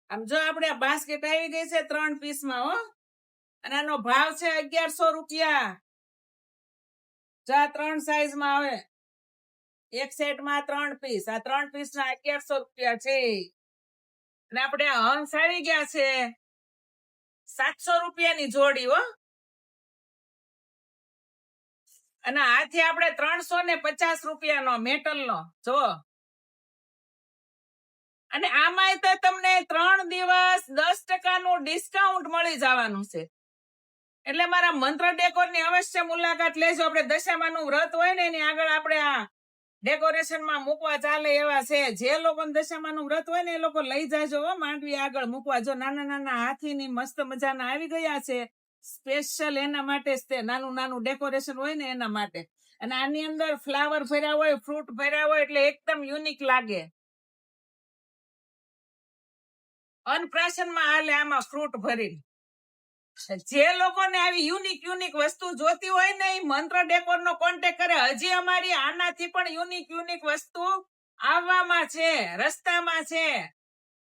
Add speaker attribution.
Speaker 1: આમ જો આપણે બાસ્કેટ આવી ગઈ છે 3 પીસમાં હો, અને આનો ભાવ છે 1100 રૂપિયા. જો આ 3 સાઈઝમાં આવે, એક સેટમાં 3 પીસ, આ 3 પીસના 1100 રૂપિયા છે. અને આપણે હંસ આવી ગયા છે 700 રૂપિયાની જોડી હો, અને આથી આપણે 350 રૂપિયાનો મેટલનો જો. અને આમાંય તો તમને 3 દિવસ 10% ડિસ્કાઉન્ટ મળી જવાનું છે. એટલે મારા મંત્ર ડેકોરની અવશ્ય મુલાકાત લેજો. આપણે દશામાનું વ્રત હોય ને એની આગળ આપણે આ ડેકોરેશનમાં મૂકવા ચાલે એવા છે. જે લોકોને દશામાનું વ્રત હોય ને એ લોકો લઈ જાજો માંડવી આગળ મૂકવા. જો નાના નાના હાથીની મસ્ત મજાના આવી ગયા છે, સ્પેશિયલ એના માટે જ તે નાનું નાનું ડેકોરેશન હોય ને એના માટે. અને આની અંદર ફ્લાવર ભર્યા હોય, ફ્રૂટ ભર્યા હોય, એટલે એકદમ યુનિક લાગે. અન્નપ્રાશનમાં હાલે આમાં ફ્રૂટ ભરી. જે લોકોને આવી યુનિક વસ્તુ જોતી હોય ને એ મંત્ર ડેકોર નો કોન્ટેક્ટ કરે. હજી અમારી આનાથી પણ યુનિક વસ્તુ આવવામાં છે, રસ્તામાં છે.